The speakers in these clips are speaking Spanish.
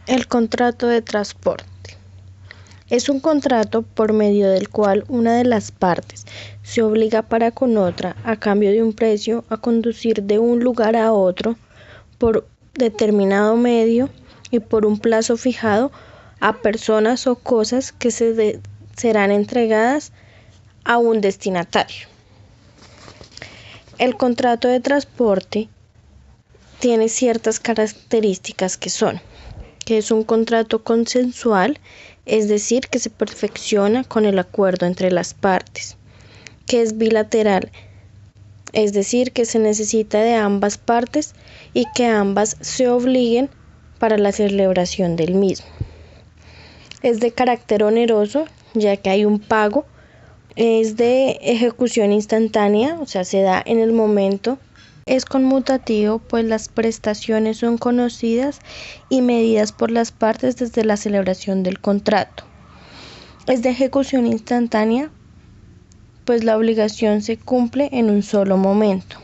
El contrato de transporte es un contrato por medio del cual una de las partes se obliga para con otra, a cambio de un precio, a conducir de un lugar a otro por determinado medio y por un plazo fijado a personas o cosas que serán entregadas a un destinatario. El contrato de transporte tiene ciertas características que es un contrato consensual, es decir, que se perfecciona con el acuerdo entre las partes, que es bilateral, es decir, que se necesita de ambas partes y que ambas se obliguen para la celebración del mismo. Es de carácter oneroso, ya que hay un pago, es de ejecución instantánea, o sea, se da en el momento. Es conmutativo, pues las prestaciones son conocidas y medidas por las partes desde la celebración del contrato. Es de ejecución instantánea, pues la obligación se cumple en un solo momento.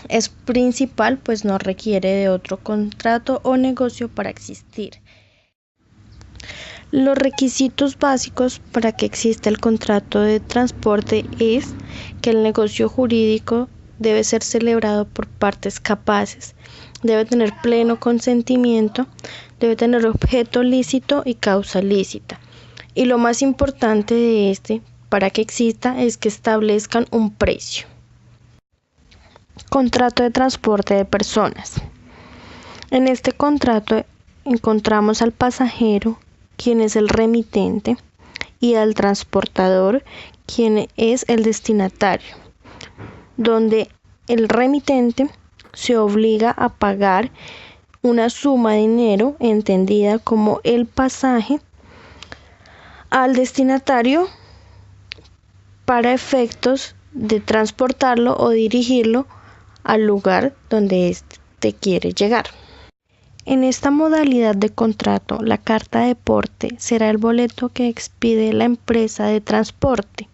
Es principal, pues no requiere de otro contrato o negocio para existir. Los requisitos básicos para que exista el contrato de transporte es que el negocio jurídico debe ser celebrado por partes capaces, debe tener pleno consentimiento, debe tener objeto lícito y causa lícita. Y lo más importante de para que exista, es que establezcan un precio. Contrato de transporte de personas. En este contrato encontramos al pasajero, quien es el remitente, y al transportador, quien es el destinatario, donde el remitente se obliga a pagar una suma de dinero entendida como el pasaje al destinatario para efectos de transportarlo o dirigirlo al lugar donde éste quiere llegar. En esta modalidad de contrato, la carta de porte será el boleto que expide la empresa de transporte.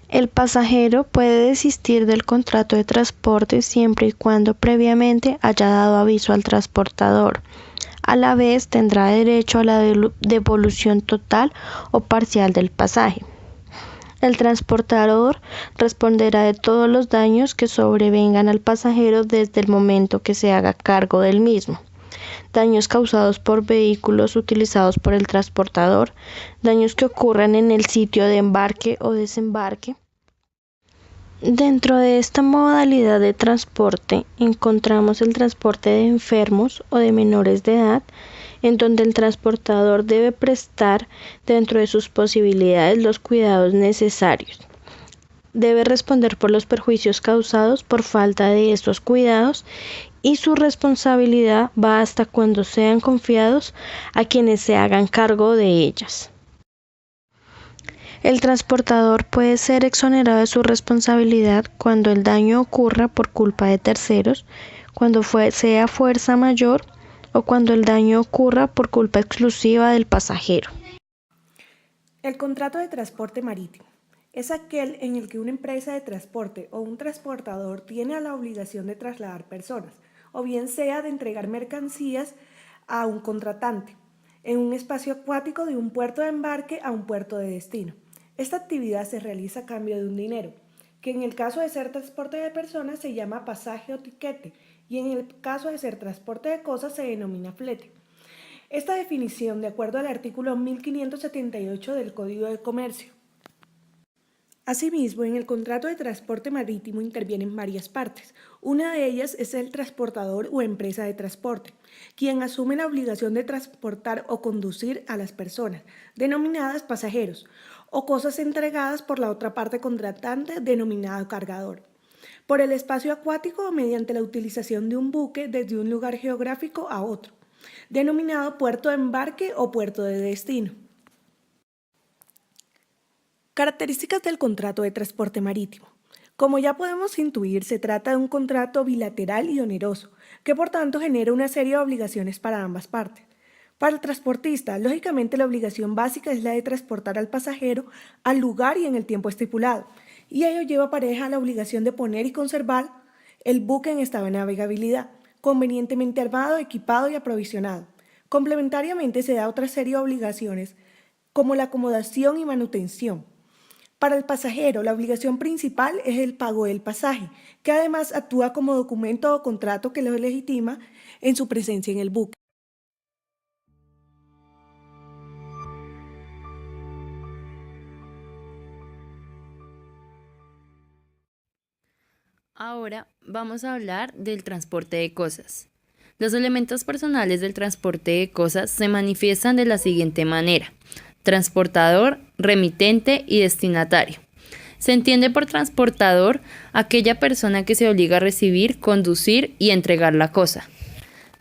El pasajero puede desistir del contrato de transporte siempre y cuando previamente haya dado aviso al transportador. A la vez tendrá derecho a la devolución total o parcial del pasaje. El transportador responderá de todos los daños que sobrevengan al pasajero desde el momento que se haga cargo del mismo. Daños causados por vehículos utilizados por el transportador, daños que ocurran en el sitio de embarque o desembarque. Dentro de esta modalidad de transporte encontramos el transporte de enfermos o de menores de edad, en donde el transportador debe prestar dentro de sus posibilidades los cuidados necesarios. Debe responder por los perjuicios causados por falta de estos cuidados y su responsabilidad va hasta cuando sean confiados a quienes se hagan cargo de ellas. El transportador puede ser exonerado de su responsabilidad cuando el daño ocurra por culpa de terceros, cuando sea fuerza mayor o cuando el daño ocurra por culpa exclusiva del pasajero. El contrato de transporte marítimo es aquel en el que una empresa de transporte o un transportador tiene la obligación de trasladar personas, o bien sea de entregar mercancías a un contratante, en un espacio acuático de un puerto de embarque a un puerto de destino. Esta actividad se realiza a cambio de un dinero, que en el caso de ser transporte de personas se llama pasaje o tiquete, y en el caso de ser transporte de cosas se denomina flete. Esta definición de acuerdo al artículo 1578 del Código de Comercio. Asimismo, en el contrato de transporte marítimo intervienen varias partes. Una de ellas es el transportador o empresa de transporte, quien asume la obligación de transportar o conducir a las personas, denominadas pasajeros, o cosas entregadas por la otra parte contratante, denominado cargador, por el espacio acuático o mediante la utilización de un buque desde un lugar geográfico a otro, denominado puerto de embarque o puerto de destino. Características del contrato de transporte marítimo. Como ya podemos intuir, se trata de un contrato bilateral y oneroso, que por tanto genera una serie de obligaciones para ambas partes. Para el transportista, lógicamente la obligación básica es la de transportar al pasajero al lugar y en el tiempo estipulado, y ello lleva pareja la obligación de poner y conservar el buque en estado de navegabilidad, convenientemente armado, equipado y aprovisionado. Complementariamente se da otra serie de obligaciones, como la acomodación y manutención. Para el pasajero, la obligación principal es el pago del pasaje, que además actúa como documento o contrato que lo legitima en su presencia en el buque. Ahora vamos a hablar del transporte de cosas. Los elementos personales del transporte de cosas se manifiestan de la siguiente manera: transportador, remitente y destinatario. Se entiende por transportador aquella persona que se obliga a recibir, conducir y entregar la cosa.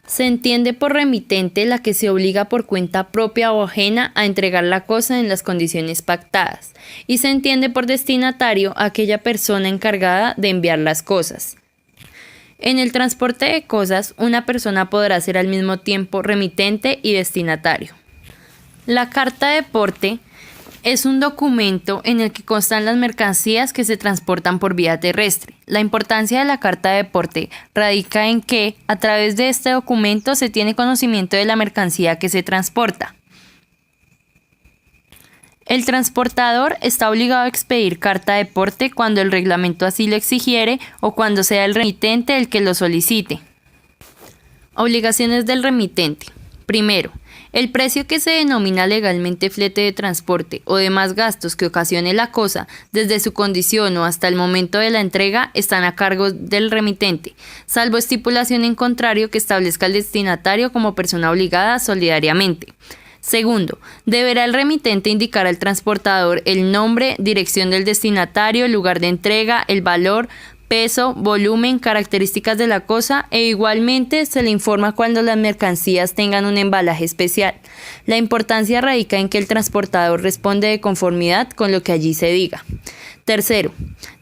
Se entiende por remitente la que se obliga por cuenta propia o ajena a entregar la cosa en las condiciones pactadas. Y se entiende por destinatario aquella persona encargada de enviar las cosas. En el transporte de cosas, una persona podrá ser al mismo tiempo remitente y destinatario. La carta de porte es un documento en el que constan las mercancías que se transportan por vía terrestre. La importancia de la carta de porte radica en que, a través de este documento, se tiene conocimiento de la mercancía que se transporta. El transportador está obligado a expedir carta de porte cuando el reglamento así lo exigiere o cuando sea el remitente el que lo solicite. Obligaciones del remitente. Primero, el precio que se denomina legalmente flete de transporte o demás gastos que ocasione la cosa, desde su condición o hasta el momento de la entrega, están a cargo del remitente, salvo estipulación en contrario que establezca el destinatario como persona obligada solidariamente. Segundo, deberá el remitente indicar al transportador el nombre, dirección del destinatario, lugar de entrega, el valor, peso, volumen, características de la cosa e igualmente se le informa cuando las mercancías tengan un embalaje especial. La importancia radica en que el transportador responde de conformidad con lo que allí se diga. Tercero,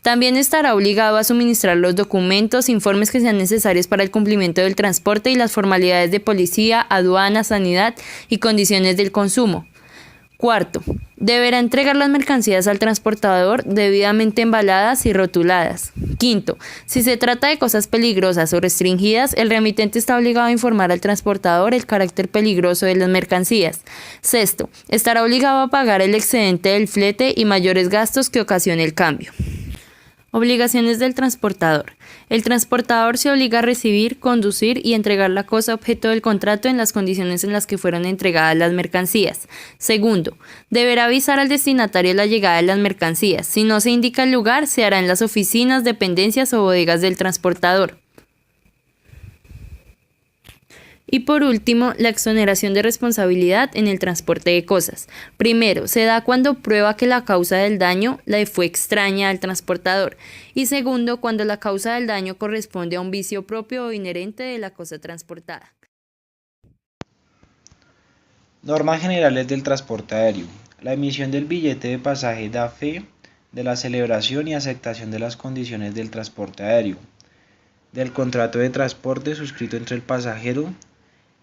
también estará obligado a suministrar los documentos, informes que sean necesarios para el cumplimiento del transporte y las formalidades de policía, aduana, sanidad y condiciones del consumo. Cuarto, deberá entregar las mercancías al transportador debidamente embaladas y rotuladas. Quinto, si se trata de cosas peligrosas o restringidas, el remitente está obligado a informar al transportador el carácter peligroso de las mercancías. Sexto, estará obligado a pagar el excedente del flete y mayores gastos que ocasione el cambio. Obligaciones del transportador. El transportador se obliga a recibir, conducir y entregar la cosa objeto del contrato en las condiciones en las que fueron entregadas las mercancías. Segundo, deberá avisar al destinatario la llegada de las mercancías. Si no se indica el lugar, se hará en las oficinas, dependencias o bodegas del transportador. Y por último, la exoneración de responsabilidad en el transporte de cosas. Primero, se da cuando prueba que la causa del daño le fue extraña al transportador. Y segundo, cuando la causa del daño corresponde a un vicio propio o inherente de la cosa transportada. Normas generales del transporte aéreo. La emisión del billete de pasaje da fe de la celebración y aceptación de las condiciones del transporte aéreo, del contrato de transporte suscrito entre el pasajero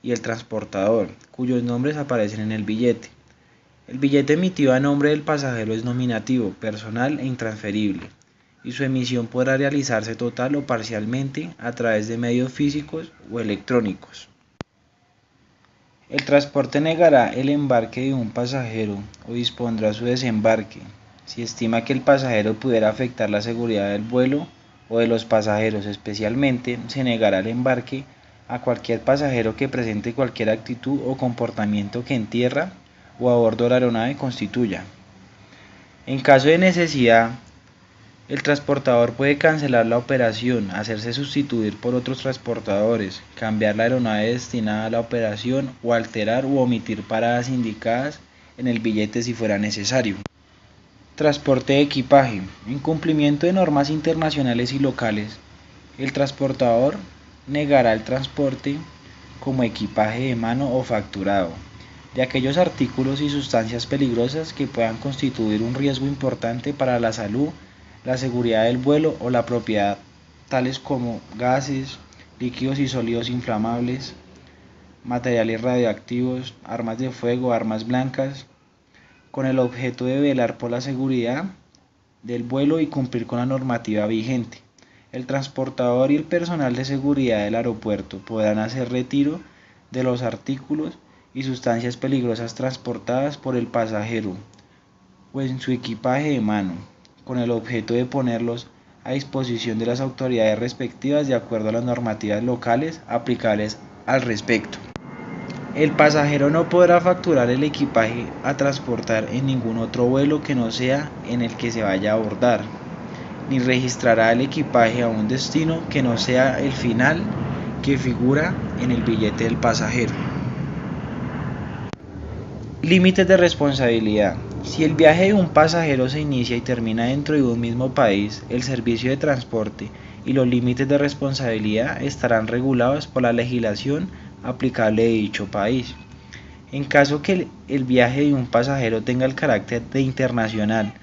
y el transportador, cuyos nombres aparecen en el billete. El billete emitido a nombre del pasajero es nominativo, personal e intransferible, y su emisión podrá realizarse total o parcialmente a través de medios físicos o electrónicos. El transporte negará el embarque de un pasajero o dispondrá su desembarque, si estima que el pasajero pudiera afectar la seguridad del vuelo o de los pasajeros. Especialmente, se negará el embarque a cualquier pasajero que presente cualquier actitud o comportamiento que en tierra o a bordo de la aeronave constituya. En caso de necesidad, el transportador puede cancelar la operación, hacerse sustituir por otros transportadores, cambiar la aeronave destinada a la operación o alterar u omitir paradas indicadas en el billete si fuera necesario. Transporte de equipaje. En cumplimiento de normas internacionales y locales, el transportador negará el transporte como equipaje de mano o facturado de aquellos artículos y sustancias peligrosas que puedan constituir un riesgo importante para la salud, la seguridad del vuelo o la propiedad, tales como gases, líquidos y sólidos inflamables, materiales radioactivos, armas de fuego, armas blancas, con el objeto de velar por la seguridad del vuelo y cumplir con la normativa vigente. El transportador y el personal de seguridad del aeropuerto podrán hacer retiro de los artículos y sustancias peligrosas transportadas por el pasajero o en su equipaje de mano, con el objeto de ponerlos a disposición de las autoridades respectivas de acuerdo a las normativas locales aplicables al respecto. El pasajero no podrá facturar el equipaje a transportar en ningún otro vuelo que no sea en el que se vaya a abordar, ni registrará el equipaje a un destino que no sea el final que figura en el billete del pasajero. Límites de responsabilidad. Si el viaje de un pasajero se inicia y termina dentro de un mismo país, el servicio de transporte y los límites de responsabilidad estarán regulados por la legislación aplicable de dicho país. En caso que el viaje de un pasajero tenga el carácter de internacional,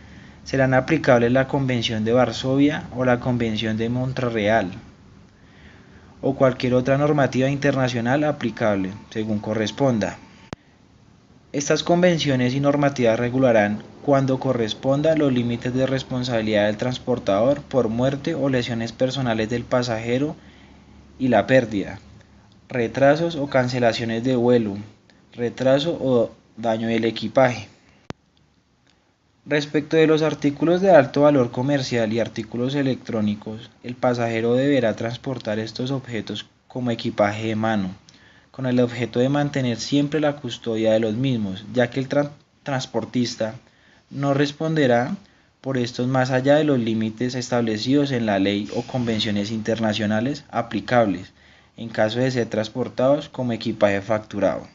serán aplicables la Convención de Varsovia o la Convención de Montreal o cualquier otra normativa internacional aplicable, según corresponda. Estas convenciones y normativas regularán, cuando corresponda, los límites de responsabilidad del transportador por muerte o lesiones personales del pasajero y la pérdida, retrasos o cancelaciones de vuelo, retraso o daño del equipaje. Respecto de los artículos de alto valor comercial y artículos electrónicos, el pasajero deberá transportar estos objetos como equipaje de mano, con el objeto de mantener siempre la custodia de los mismos, ya que el transportista no responderá por estos más allá de los límites establecidos en la ley o convenciones internacionales aplicables, en caso de ser transportados como equipaje facturado.